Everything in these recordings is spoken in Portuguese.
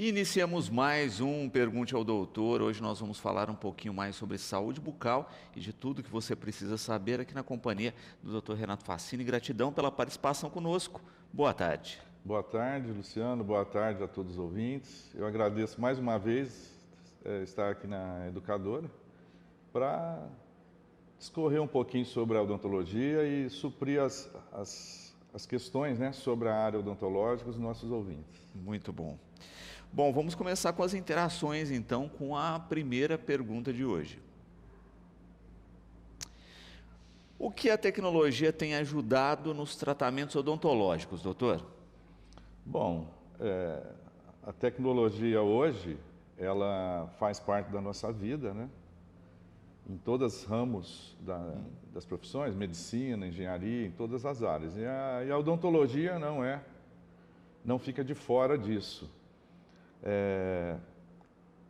E iniciamos mais um Pergunte ao Doutor. Hoje nós vamos falar um pouquinho mais sobre saúde bucal e de tudo que você precisa saber aqui na companhia do Dr. Renato Facini. Gratidão pela participação conosco. Boa tarde. Boa tarde, Luciano. Boa tarde a todos os ouvintes. Eu agradeço mais uma vez estar aqui na Educadora para discorrer um pouquinho sobre a odontologia e suprir as questões, né, sobre a área odontológica dos nossos ouvintes. Muito bom. Bom, vamos começar com as interações, então, com a primeira pergunta de hoje. O que a tecnologia tem ajudado nos tratamentos odontológicos, doutor? Bom, a tecnologia hoje, ela faz parte da nossa vida, né? Em todos os ramos das profissões, medicina, engenharia, em todas as áreas. E a odontologia não fica de fora disso.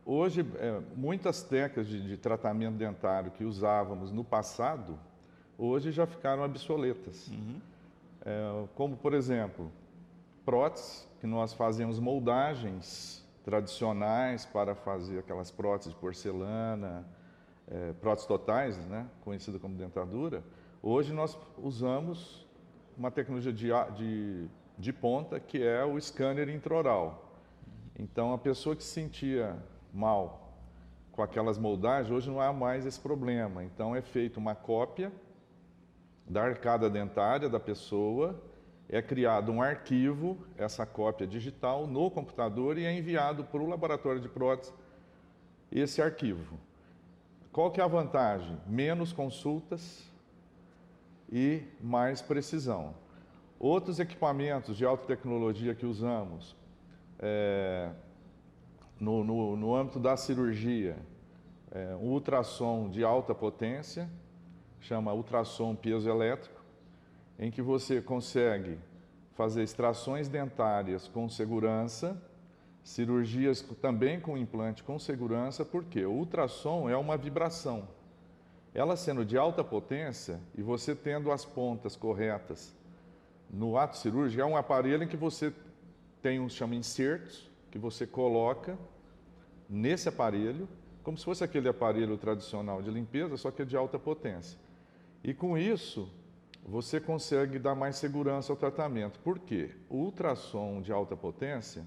Hoje, muitas técnicas de tratamento dentário que usávamos no passado, hoje já ficaram obsoletas. Como, por exemplo, próteses, que nós fazemos moldagens tradicionais para fazer aquelas próteses de porcelana, próteses totais, né, conhecida como dentadura. Hoje nós usamos uma tecnologia de ponta, que é o scanner intraoral. Então, a pessoa que se sentia mal com aquelas moldagens, hoje não há mais esse problema. Então, é feita uma cópia da arcada dentária da pessoa, é criado um arquivo, essa cópia digital, no computador e é enviado para o laboratório de prótese esse arquivo. Qual que é a vantagem? Menos consultas e mais precisão. Outros equipamentos de alta tecnologia que usamos, no âmbito da cirurgia, um ultrassom de alta potência, chama ultrassom piezoelétrico, em que você consegue fazer extrações dentárias com segurança, cirurgias também com implante com segurança, porque o ultrassom é uma vibração. Ela sendo de alta potência e você tendo as pontas corretas no ato cirúrgico, é um aparelho em que você tem chama insertos, que você coloca nesse aparelho, como se fosse aquele aparelho tradicional de limpeza, só que é de alta potência. E com isso, você consegue dar mais segurança ao tratamento. Por quê? O ultrassom de alta potência,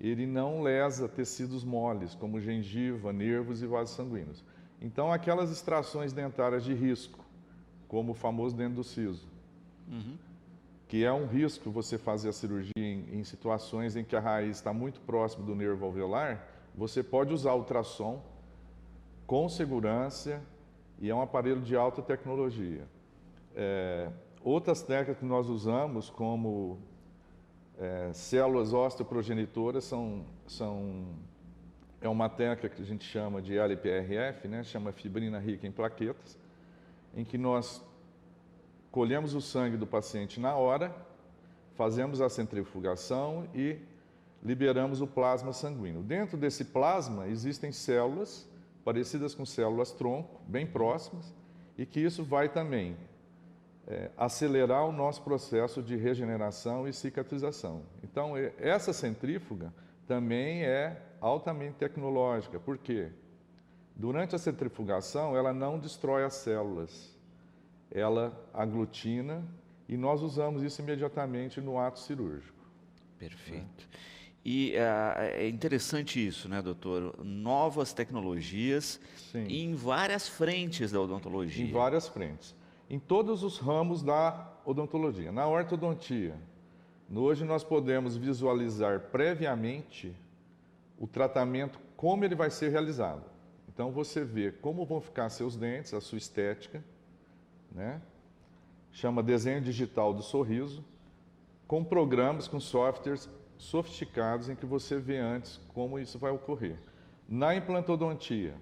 ele não lesa tecidos moles, como gengiva, nervos e vasos sanguíneos. Então, aquelas extrações dentárias de risco, como o famoso dente do siso, que é um risco você fazer a cirurgia em situações em que a raiz está muito próxima do nervo alveolar, você pode usar o ultrassom com segurança e é um aparelho de alta tecnologia. Outras técnicas que nós usamos, como células osteoprogenitoras, é uma técnica que a gente chama de LPRF, né? Chama fibrina rica em plaquetas, em que nós colhemos o sangue do paciente na hora, fazemos a centrifugação e liberamos o plasma sanguíneo. Dentro desse plasma existem células parecidas com células tronco, bem próximas, e que isso vai também acelerar o nosso processo de regeneração e cicatrização. Então, essa centrífuga também é altamente tecnológica. Por quê? Durante a centrifugação, ela não destrói as células. Ela aglutina e nós usamos isso imediatamente no ato cirúrgico. Perfeito. E é interessante isso, né, doutor? Novas tecnologias. Sim. Em várias frentes da odontologia. Em várias frentes. Em todos os ramos da odontologia. Na ortodontia, hoje nós podemos visualizar previamente o tratamento, como ele vai ser realizado. Então você vê como vão ficar seus dentes, a sua estética, né? Chama desenho digital do sorriso, com programas, com softwares sofisticados em que você vê antes como isso vai ocorrer. Na implantodontia,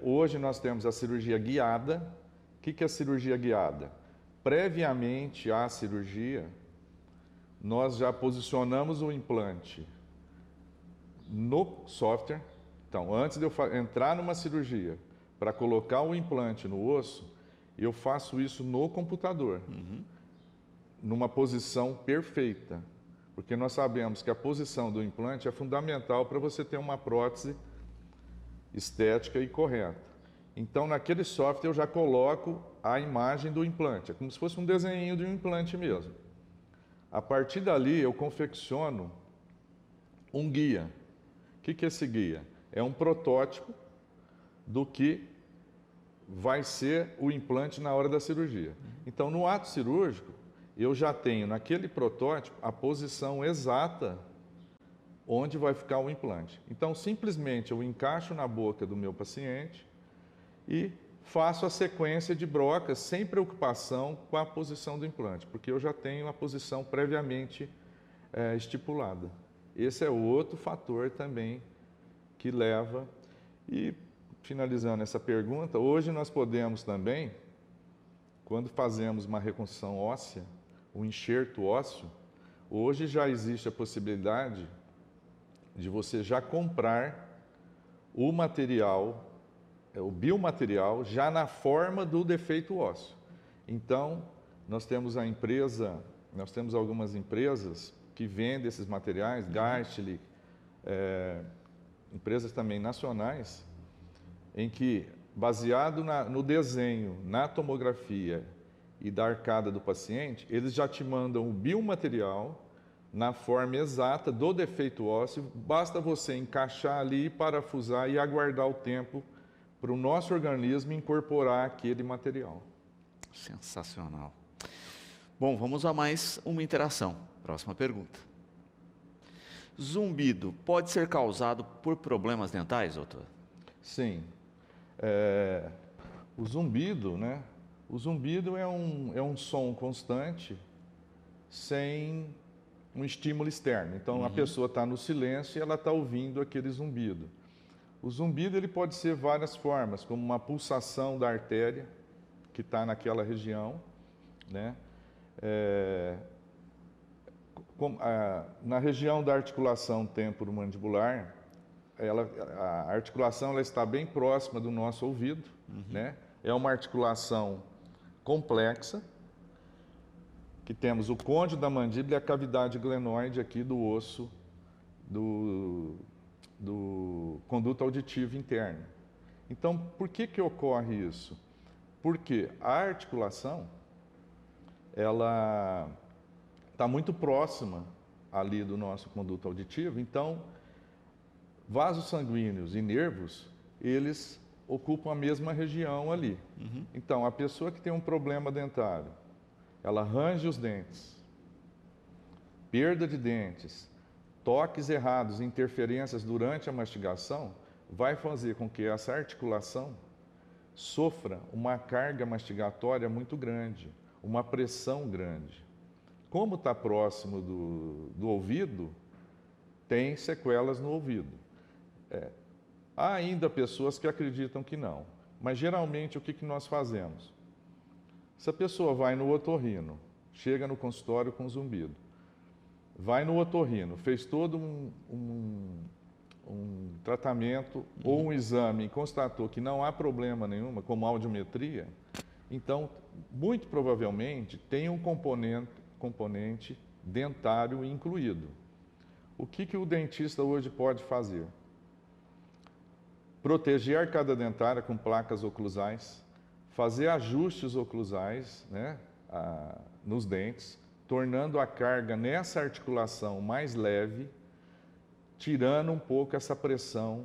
hoje nós temos a cirurgia guiada. O que é a cirurgia guiada? Previamente à cirurgia, nós já posicionamos o implante no software. Então, antes de eu entrar numa cirurgia para colocar o implante no osso, eu faço isso no computador, numa posição perfeita, porque nós sabemos que a posição do implante é fundamental para você ter uma prótese estética e correta. Então, naquele software eu já coloco a imagem do implante, é como se fosse um desenho de um implante mesmo. A partir dali, eu confecciono um guia. O que é esse guia? É um protótipo do que vai ser o implante na hora da cirurgia. Então, no ato cirúrgico, eu já tenho naquele protótipo a posição exata onde vai ficar o implante. Então, simplesmente eu encaixo na boca do meu paciente e faço a sequência de brocas sem preocupação com a posição do implante, porque eu já tenho a posição previamente estipulada. Esse é outro fator também que leva. E, finalizando essa pergunta, hoje nós podemos também, quando fazemos uma reconstrução óssea, um enxerto ósseo, hoje já existe a possibilidade de você já comprar o material, o biomaterial, já na forma do defeito ósseo. Então, nós temos algumas empresas que vendem esses materiais, Geistli, empresas também nacionais, em que, baseado no desenho, na tomografia e da arcada do paciente, eles já te mandam o biomaterial na forma exata do defeito ósseo, basta você encaixar ali, parafusar e aguardar o tempo para o nosso organismo incorporar aquele material. Sensacional. Bom, vamos a mais uma interação. Próxima pergunta. Zumbido pode ser causado por problemas dentais, doutor? Sim. O zumbido, né? O zumbido é um som constante sem um estímulo externo. Então, a pessoa está no silêncio e ela está ouvindo aquele zumbido. O zumbido ele pode ser várias formas, como uma pulsação da artéria que está naquela região, né? Na região da articulação temporomandibular, a articulação ela está bem próxima do nosso ouvido, né? É uma articulação complexa, que temos o côndilo da mandíbula e a cavidade glenoide aqui do osso do conduto auditivo interno. Então, por que ocorre isso? Porque a articulação, ela está muito próxima ali do nosso conduto auditivo, então vasos sanguíneos e nervos, eles ocupam a mesma região ali. Então, a pessoa que tem um problema dentário, ela range os dentes, perda de dentes, toques errados, interferências durante a mastigação, vai fazer com que essa articulação sofra uma carga mastigatória muito grande, uma pressão grande. Como está próximo do ouvido, tem sequelas no ouvido. Há ainda pessoas que acreditam que não, mas geralmente o que nós fazemos? Se a pessoa vai no otorrino, chega no consultório com zumbido, vai no otorrino, fez todo um tratamento ou um exame e constatou que não há problema nenhum, como audiometria, então, muito provavelmente, tem um componente dentário incluído. O que o dentista hoje pode fazer? Proteger a arcada dentária com placas oclusais, fazer ajustes oclusais, né, nos dentes, tornando a carga nessa articulação mais leve, tirando um pouco essa pressão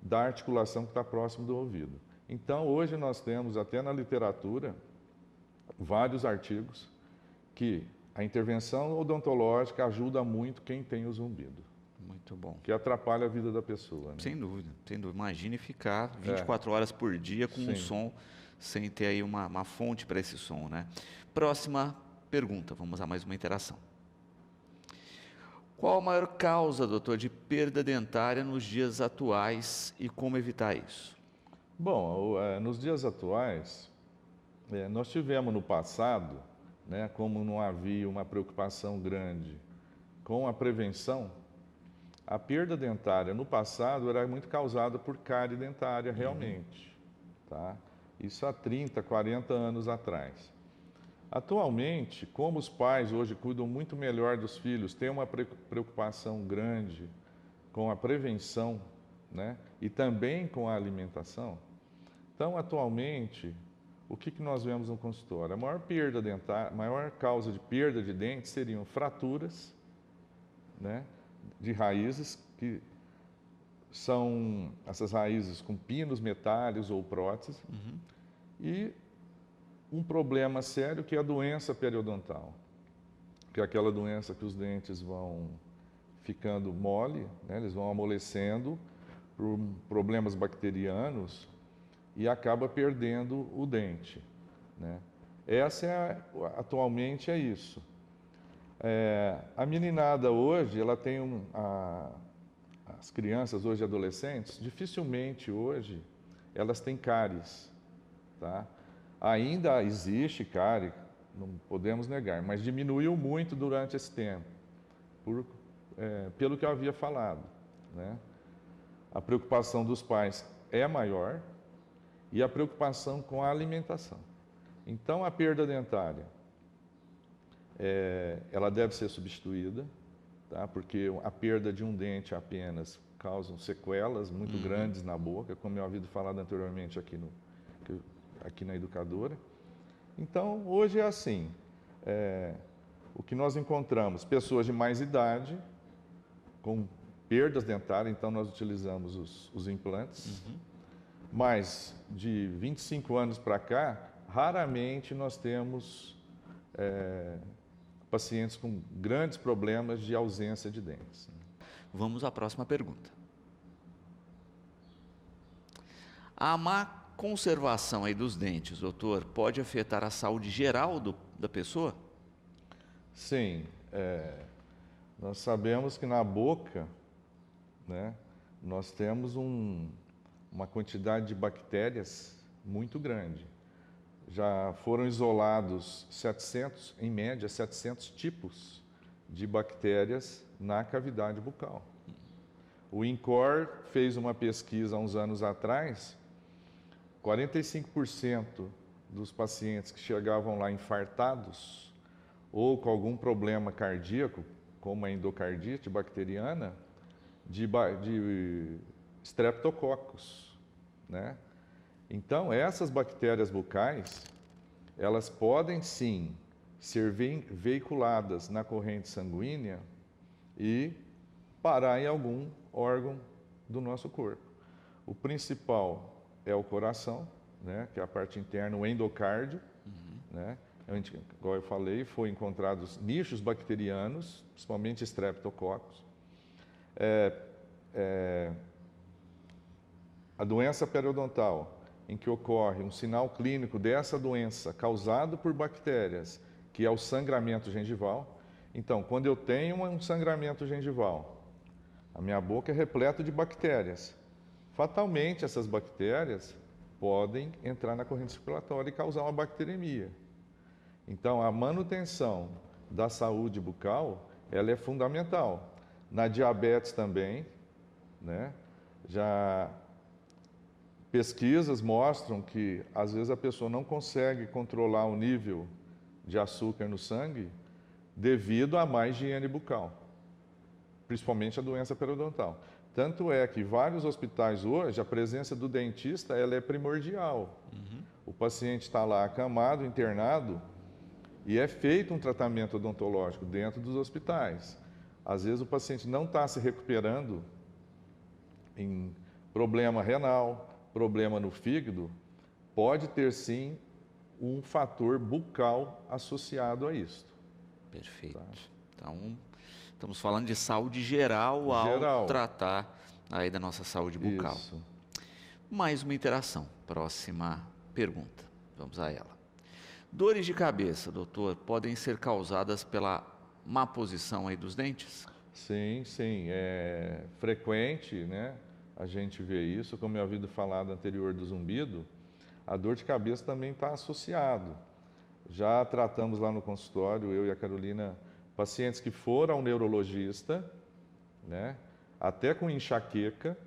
da articulação que está próximo do ouvido. Então, hoje nós temos, até na literatura, vários artigos que a intervenção odontológica ajuda muito quem tem o zumbido. Muito bom. Que atrapalha a vida da pessoa. Né? Sem dúvida, sem dúvida. Imagine ficar 24 horas por dia com um som, sem ter aí uma fonte para esse som, né? Próxima pergunta, vamos a mais uma interação. Qual a maior causa, doutor, de perda dentária nos dias atuais e como evitar isso? Bom, nos dias atuais, nós tivemos no passado, né, como não havia uma preocupação grande com a prevenção, a perda dentária no passado era muito causada por cárie dentária realmente, tá? Isso há 30, 40 anos atrás. Atualmente, como os pais hoje cuidam muito melhor dos filhos, têm uma preocupação grande com a prevenção, né? E também com a alimentação. Então, atualmente, o que nós vemos no consultório? A maior perda dentária, a maior causa de perda de dentes seriam fraturas, né, de raízes, que são essas raízes com pinos metálicos ou próteses, e um problema sério que é a doença periodontal, que é aquela doença que os dentes vão ficando mole, né, eles vão amolecendo por problemas bacterianos e acaba perdendo o dente, né? Atualmente é isso. A meninada hoje, ela tem as crianças hoje, adolescentes, dificilmente hoje elas têm cáries, tá? Ainda existe cárie, não podemos negar, mas diminuiu muito durante esse tempo, pelo que eu havia falado, né? A preocupação dos pais é maior e a preocupação com a alimentação. Então, a perda dentária, ela deve ser substituída, tá? Porque a perda de um dente apenas causa sequelas muito grandes na boca, como eu havia falado anteriormente aqui na educadora. Então, hoje é assim, o que nós encontramos, pessoas de mais idade, com perdas dentárias, então nós utilizamos os implantes, mas de 25 anos para cá, raramente nós temos pacientes com grandes problemas de ausência de dentes. Vamos à próxima pergunta. A má conservação aí dos dentes, doutor, pode afetar a saúde geral da pessoa? Sim, nós sabemos que na boca, né, nós temos uma quantidade de bactérias muito grande. Já foram isolados 700, em média, 700 tipos de bactérias na cavidade bucal. O INCOR fez uma pesquisa há uns anos atrás, 45% dos pacientes que chegavam lá infartados ou com algum problema cardíaco, como a endocardite bacteriana, de streptococcus, né? Então, essas bactérias bucais, elas podem sim ser veiculadas na corrente sanguínea e parar em algum órgão do nosso corpo. O principal é o coração, né, que é a parte interna, o endocárdio, né? Igual eu falei, foi encontrados nichos bacterianos, principalmente streptococcus. A doença periodontal, em que ocorre um sinal clínico dessa doença causado por bactérias, que é o sangramento gengival. Então, quando eu tenho um sangramento gengival, a minha boca é repleta de bactérias. Fatalmente, essas bactérias podem entrar na corrente circulatória e causar uma bacteremia. Então, a manutenção da saúde bucal, ela é fundamental. Na diabetes também, né? Já pesquisas mostram que, às vezes, a pessoa não consegue controlar o nível de açúcar no sangue devido a má higiene bucal, principalmente a doença periodontal. Tanto é que vários hospitais hoje, a presença do dentista ela é primordial. O paciente está lá acamado, internado, e é feito um tratamento odontológico dentro dos hospitais. Às vezes o paciente não está se recuperando em problema renal, problema no fígado, pode ter sim um fator bucal associado a isso. Perfeito. Tá? Então, estamos falando de saúde geral ao tratar aí da nossa saúde bucal. Isso. Mais uma interação. Próxima pergunta. Vamos a ela. Dores de cabeça, doutor, podem ser causadas pela má posição aí dos dentes? Sim, sim. É frequente, né? A gente vê isso, como eu havia falado anterior do zumbido, a dor de cabeça também está associado. Já tratamos lá no consultório, eu e a Carolina, pacientes que foram ao neurologista, né? Até com enxaqueca,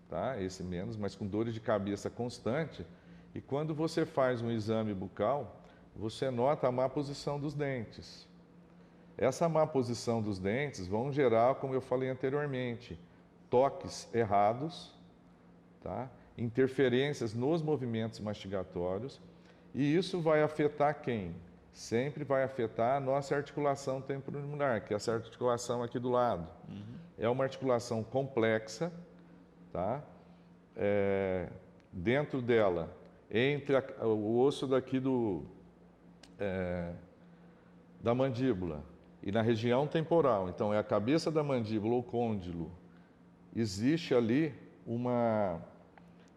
tá? Esse menos, mas com dores de cabeça constante. E quando você faz um exame bucal, você nota a má posição dos dentes. Essa má posição dos dentes vão gerar, como eu falei anteriormente, toques errados, tá? Interferências nos movimentos mastigatórios, e isso vai afetar quem? Sempre vai afetar a nossa articulação temporomandibular, que é essa articulação aqui do lado. É uma articulação complexa, tá? Dentro dela, entre o osso daqui da mandíbula e na região temporal, então é a cabeça da mandíbula ou côndilo, existe ali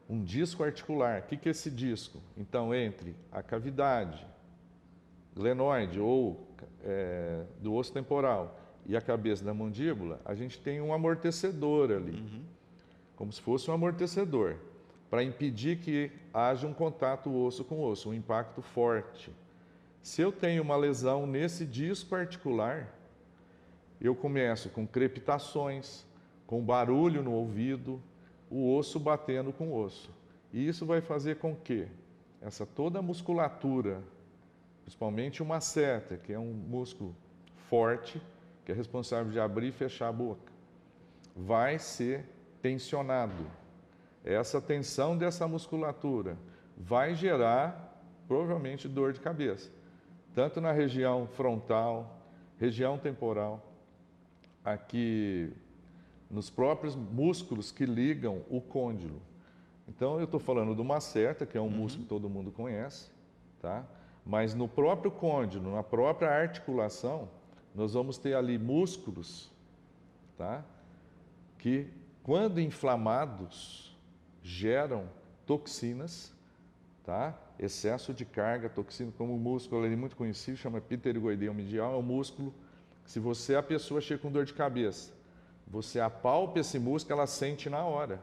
um disco articular. O que é esse disco? Então, entre a cavidade glenoide ou do osso temporal e a cabeça da mandíbula, a gente tem um amortecedor ali, como se fosse um amortecedor, para impedir que haja um contato osso com osso, um impacto forte. Se eu tenho uma lesão nesse disco articular, eu começo com crepitações, com barulho no ouvido, o osso batendo com o osso. E isso vai fazer com que toda a musculatura, principalmente o masseter, que é um músculo forte, que é responsável de abrir e fechar a boca, vai ser tensionado. Essa tensão dessa musculatura vai gerar, provavelmente, dor de cabeça, tanto na região frontal, região temporal, aqui nos próprios músculos que ligam o côndilo. Então, eu estou falando do masseter, que é um músculo que todo mundo conhece, tá? Mas no próprio côndilo, na própria articulação, nós vamos ter ali músculos, tá? Que, quando inflamados, geram toxinas, tá? Excesso de carga, toxina, como um músculo ali muito conhecido, chama pterygoideu medial, é um músculo que, se a pessoa chega com dor de cabeça, você apalpa esse músculo, ela sente na hora.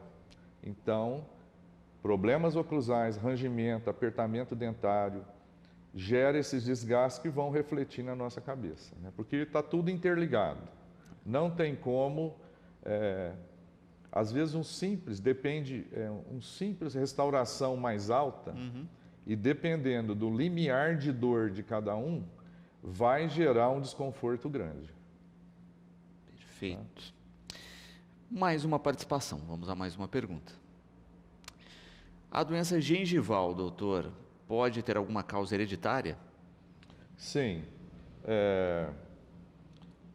Então, problemas oclusais, rangimento, apertamento dentário, gera esses desgastes que vão refletir na nossa cabeça, né? Porque está tudo interligado. Não tem como, às vezes um simples restauração mais alta, e dependendo do limiar de dor de cada um, vai gerar um desconforto grande. Perfeito. Tá? Mais uma participação, vamos a mais uma pergunta. A doença gengival, doutor, pode ter alguma causa hereditária? Sim.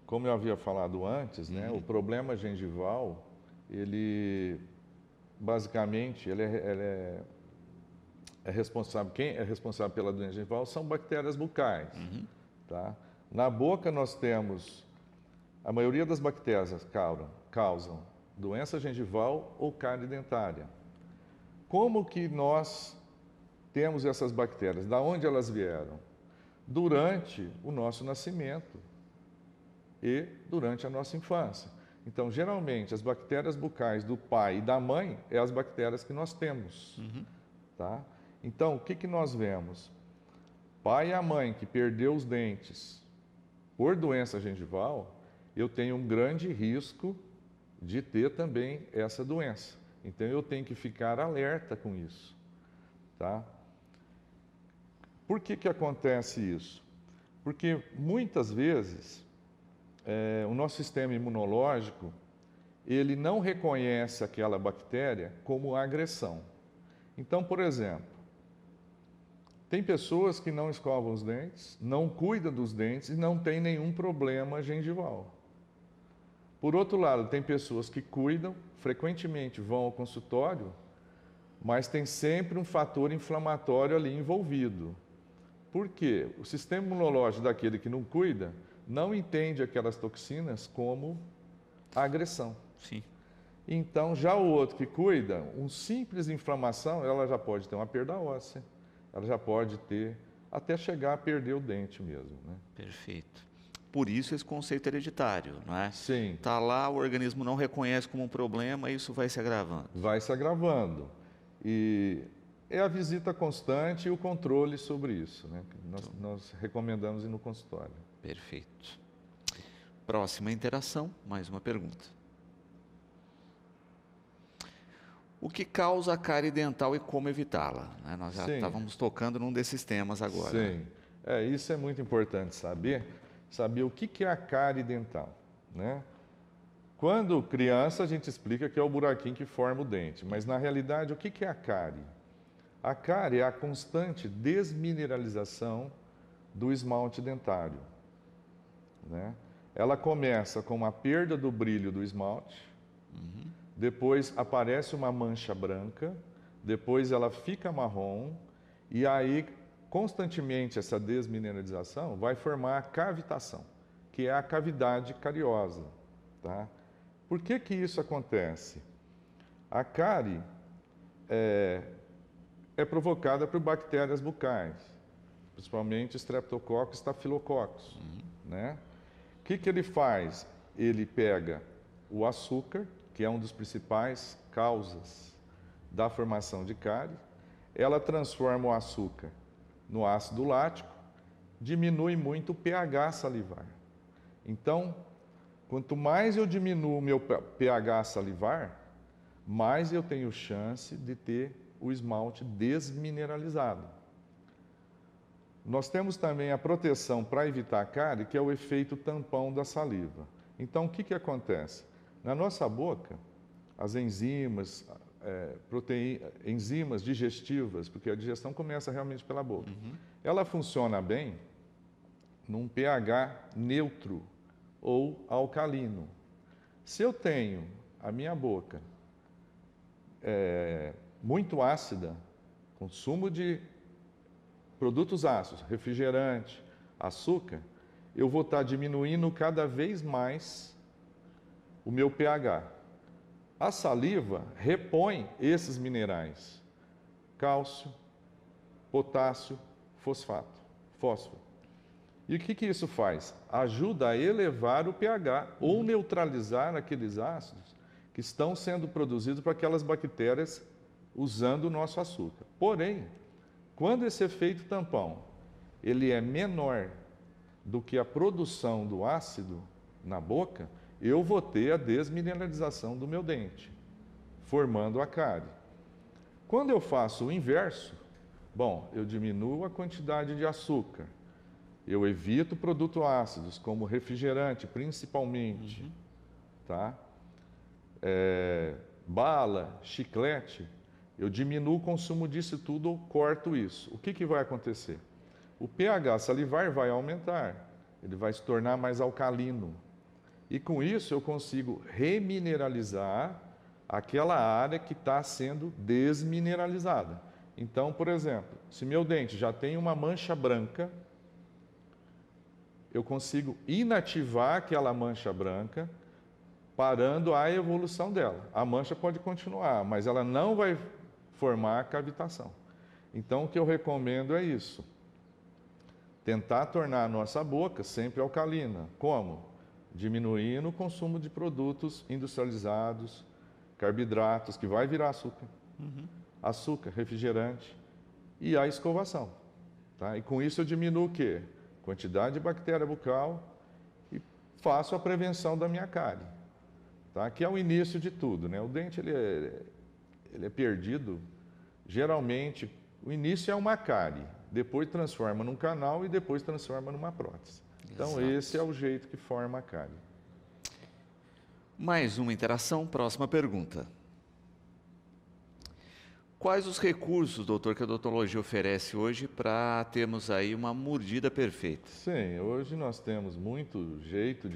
Como eu havia falado antes, né, o problema gengival, ele basicamente é responsável. Quem é responsável pela doença gengival são bactérias bucais. Tá? Na boca nós temos, a maioria das bactérias causam doença gengival ou cárie dentária. Como que nós temos essas bactérias? Da onde elas vieram? Durante o nosso nascimento e durante a nossa infância. Então, geralmente, as bactérias bucais do pai e da mãe é as bactérias que nós temos. Tá? Então, o que nós vemos? Pai e a mãe que perdeu os dentes por doença gengival, eu tenho um grande risco de ter também essa doença. Então, eu tenho que ficar alerta com isso. Tá? Por que acontece isso? Porque muitas vezes o nosso sistema imunológico ele não reconhece aquela bactéria como agressão. Então, por exemplo, tem pessoas que não escovam os dentes, não cuidam dos dentes e não tem nenhum problema gengival. Por outro lado, tem pessoas que cuidam, frequentemente vão ao consultório, mas tem sempre um fator inflamatório ali envolvido. Por quê? O sistema imunológico daquele que não cuida não entende aquelas toxinas como agressão. Sim. Então, já o outro que cuida, uma simples inflamação, ela já pode ter uma perda óssea, ela já pode ter, até chegar a perder o dente mesmo, né? Perfeito. Por isso esse conceito hereditário, não é? Sim. Está lá, o organismo não reconhece como um problema e isso vai se agravando. Vai se agravando. E é a visita constante e o controle sobre isso, né? Nós recomendamos ir no consultório. Perfeito. Próxima interação, mais uma pergunta. O que causa a cárie dental e como evitá-la? Nós já estávamos tocando num desses temas agora. Sim. Isso é muito importante saber o que é a cárie dental, né? Quando criança, a gente explica que é o buraquinho que forma o dente, mas na realidade, o que é a cárie? A cárie é a constante desmineralização do esmalte dentário, né? Ela começa com uma perda do brilho do esmalte, depois aparece uma mancha branca, depois ela fica marrom, e aí, constantemente, essa desmineralização vai formar a cavitação, que é a cavidade cariosa, tá? Por que isso acontece? A cárie é provocada por bactérias bucais, principalmente Streptococcus e Staphylococcus, né? O que ele faz? Ele pega o açúcar, que é uma das principais causas da formação de cárie, ela transforma o açúcar no ácido lático, diminui muito o pH salivar. Então, quanto mais eu diminuo o meu pH salivar, mais eu tenho chance de ter o esmalte desmineralizado. Nós temos também a proteção para evitar a cárie, que é o efeito tampão da saliva. Então, o que acontece? Na nossa boca, as enzimas, enzimas digestivas, porque a digestão começa realmente pela boca, ela funciona bem num pH neutro ou alcalino. Se eu tenho a minha boca muito ácida, consumo de produtos ácidos, refrigerante, açúcar, eu vou estar diminuindo cada vez mais o meu pH. A saliva repõe esses minerais, cálcio, potássio, fosfato, fósforo. E o que isso faz? Ajuda a elevar o pH ou neutralizar aqueles ácidos que estão sendo produzidos por aquelas bactérias usando o nosso açúcar. Porém, quando esse efeito tampão ele é menor do que a produção do ácido na boca, eu vou ter a desmineralização do meu dente, formando a cárie. Quando eu faço o inverso, eu diminuo a quantidade de açúcar, eu evito produtos ácidos, como refrigerante, principalmente, tá? Bala, chiclete, eu diminuo o consumo disso tudo ou corto isso. O que vai acontecer? O pH salivar vai aumentar, ele vai se tornar mais alcalino. E com isso eu consigo remineralizar aquela área que está sendo desmineralizada. Então, por exemplo, se meu dente já tem uma mancha branca, eu consigo inativar aquela mancha branca, parando a evolução dela. A mancha pode continuar, mas ela não vai formar a cavitação. Então, o que eu recomendo é isso. Tentar tornar a nossa boca sempre alcalina. Como? Diminuindo o consumo de produtos industrializados, carboidratos, que vai virar açúcar, açúcar, refrigerante, e a escovação. Tá? E com isso eu diminuo o quê? Quantidade de bactéria bucal e faço a prevenção da minha cárie. Tá? Que é o início de tudo, né? O dente ele é perdido, geralmente, o início é uma cárie, depois transforma num canal e depois transforma numa prótese. Então, esse é o jeito que forma a cárie. Mais uma interação, próxima pergunta. Quais os recursos, doutor, que a odontologia oferece hoje para termos aí uma mordida perfeita? Sim, hoje nós temos muito jeito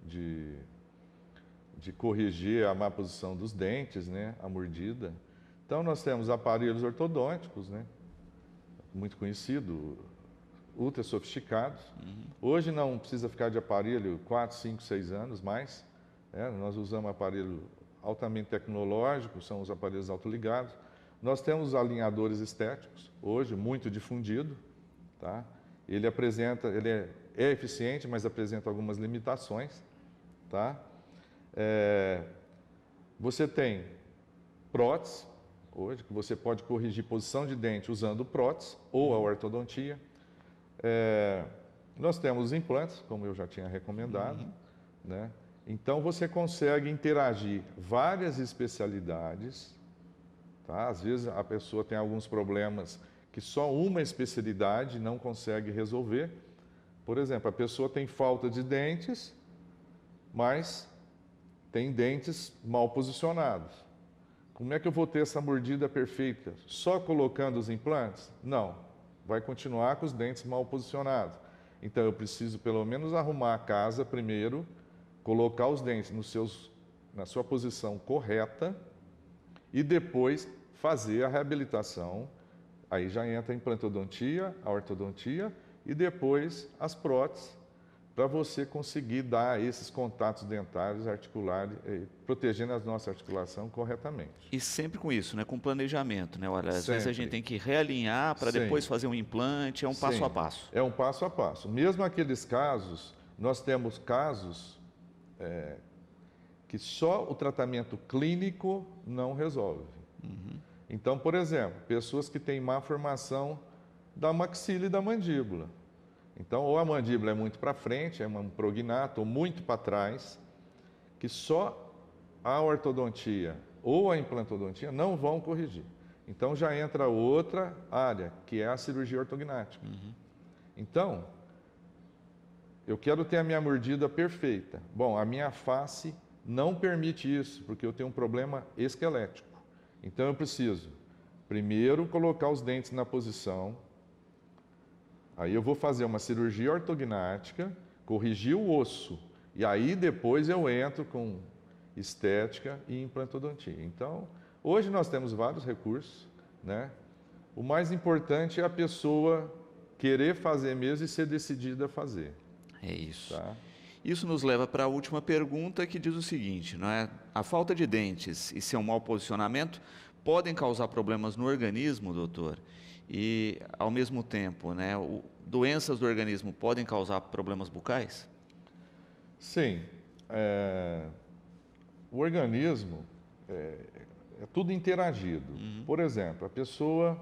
de corrigir a má posição dos dentes, né, a mordida. Então, nós temos aparelhos ortodônticos, né, muito conhecido, ultra sofisticados. Hoje não precisa ficar de aparelho 4, 5, 6 anos mais. Nós usamos aparelho altamente tecnológico, são os aparelhos autoligados. Nós temos alinhadores estéticos, hoje muito difundido. Tá? Ele é eficiente, mas apresenta algumas limitações. Tá? Você tem prótese, hoje, que você pode corrigir posição de dente usando prótese ou a ortodontia. Nós temos os implantes, como eu já tinha recomendado, né? Então, você consegue interagir várias especialidades, tá? Às vezes, a pessoa tem alguns problemas que só uma especialidade não consegue resolver. Por exemplo, a pessoa tem falta de dentes, mas tem dentes mal posicionados. Como é que eu vou ter essa mordida perfeita? Só colocando os implantes? Não, vai continuar com os dentes mal posicionados. Então, eu preciso pelo menos arrumar a casa primeiro, colocar os dentes na sua posição correta e depois fazer a reabilitação. Aí já entra a implantodontia, a ortodontia e depois as próteses, para você conseguir dar esses contatos dentários, articulares, protegendo a nossa articulação corretamente. E sempre com isso, né? Com planejamento, né? Olha, às vezes a Sempre. gente tem que realinhar para depois Sim. fazer um implante, é um passo a passo. É um passo a passo. Mesmo aqueles casos, nós temos casos que só o tratamento clínico não resolve. Então, por exemplo, pessoas que têm má formação da maxila e da mandíbula. Então, ou a mandíbula é muito para frente, é um prognato, ou muito para trás, que só a ortodontia ou a implantodontia não vão corrigir. Então, já entra outra área, que é a cirurgia ortognática. Então, eu quero ter a minha mordida perfeita. Bom, a minha face não permite isso, porque eu tenho um problema esquelético. Então, eu preciso, primeiro, colocar os dentes na posição. Aí eu vou fazer uma cirurgia ortognática, corrigir o osso. E aí, depois, eu entro com estética e implantodontia. Então, hoje nós temos vários recursos, né? O mais importante é a pessoa querer fazer mesmo e ser decidida a fazer. É isso. Tá? Isso nos leva para a última pergunta, que diz o seguinte, não é? A falta de dentes e seu mau posicionamento podem causar problemas no organismo, doutor? E, ao mesmo tempo, né, doenças do organismo podem causar problemas bucais? Sim. O organismo é tudo interagido. Por exemplo, a pessoa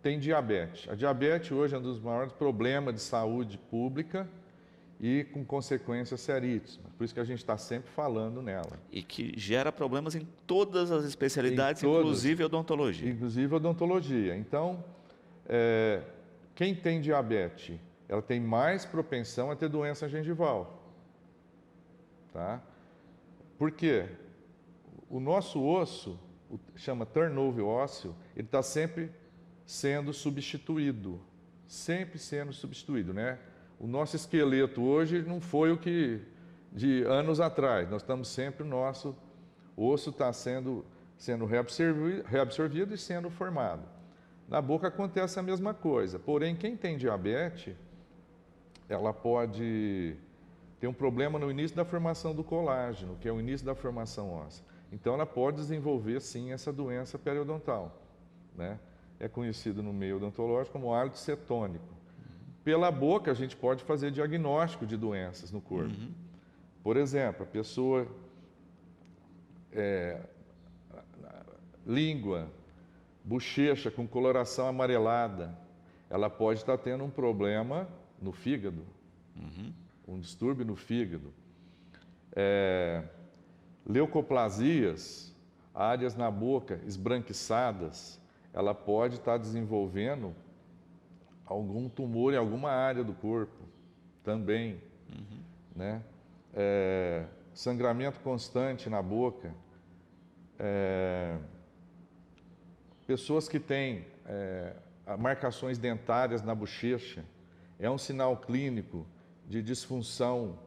tem diabetes. A diabetes hoje é um dos maiores problemas de saúde pública e com consequências seríssimas. Por isso que a gente está sempre falando nela. E que gera problemas em todas as especialidades, Em todas, inclusive odontologia. Inclusive odontologia. Então, quem tem diabetes, ela tem mais propensão a ter doença gengival. Tá? Por quê? O nosso osso, chama turnover ósseo, ele está sempre sendo substituído. Sempre sendo substituído, né? O nosso esqueleto hoje não foi o que de anos atrás. Nós estamos sempre, o nosso osso está sendo reabsorvido e sendo formado. Na boca acontece a mesma coisa. Porém, quem tem diabetes, ela pode ter um problema no início da formação do colágeno, que é o início da formação óssea. Então, ela pode desenvolver, sim, essa doença periodontal, né? É conhecido no meio odontológico como hálito cetônico. Pela boca, a gente pode fazer diagnóstico de doenças no corpo. Por exemplo, a pessoa, língua, bochecha com coloração amarelada, ela pode estar tendo um problema no fígado, um distúrbio no fígado. Leucoplasias, áreas na boca esbranquiçadas, ela pode estar desenvolvendo algum tumor em alguma área do corpo também, né? Sangramento constante na boca. Pessoas que têm marcações dentárias na bochecha, é um sinal clínico de disfunção,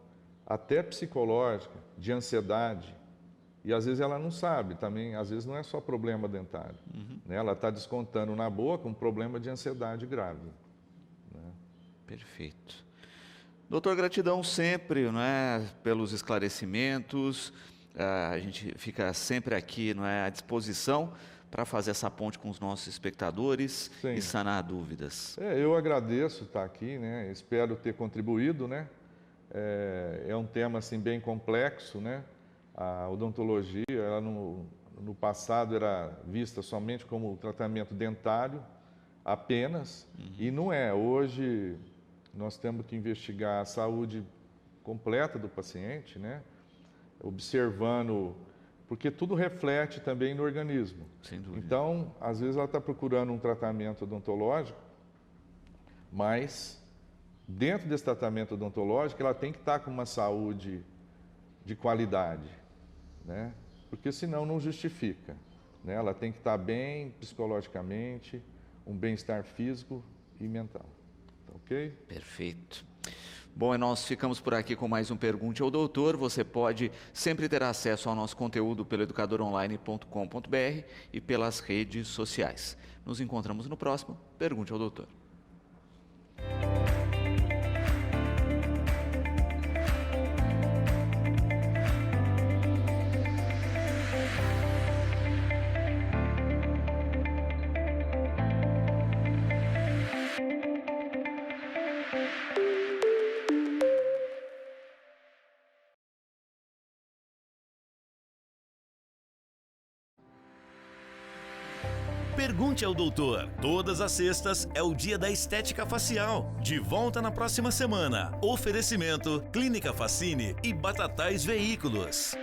até psicológica, de ansiedade. E às vezes ela não sabe também, às vezes não é só problema dentário. Né? Ela está descontando na boca um problema de ansiedade grave. Perfeito. Doutor, gratidão sempre, não é, pelos esclarecimentos. A gente fica sempre aqui, não é, à disposição para fazer essa ponte com os nossos espectadores. Sim. E sanar dúvidas. Eu agradeço estar aqui, né? Espero ter contribuído, né? É um tema assim bem complexo, né? A odontologia, ela no passado era vista somente como tratamento dentário apenas, e não é. Hoje nós temos que investigar a saúde completa do paciente, né? Observando porque tudo reflete também no organismo. Sem dúvida. Então, às vezes ela está procurando um tratamento odontológico, mas dentro desse tratamento odontológico ela tem que estar com uma saúde de qualidade, né? Porque senão não justifica, né? Ela tem que estar bem psicologicamente, um bem-estar físico e mental, ok? Perfeito. Bom, e nós ficamos por aqui com mais um Pergunte ao Doutor. Você pode sempre ter acesso ao nosso conteúdo pelo educadoronline.com.br e pelas redes sociais. Nos encontramos no próximo Pergunte ao Doutor. Pergunte ao Doutor. Todas as sextas é o dia da estética facial. De volta na próxima semana. Oferecimento Clínica Facine e Batatais Veículos.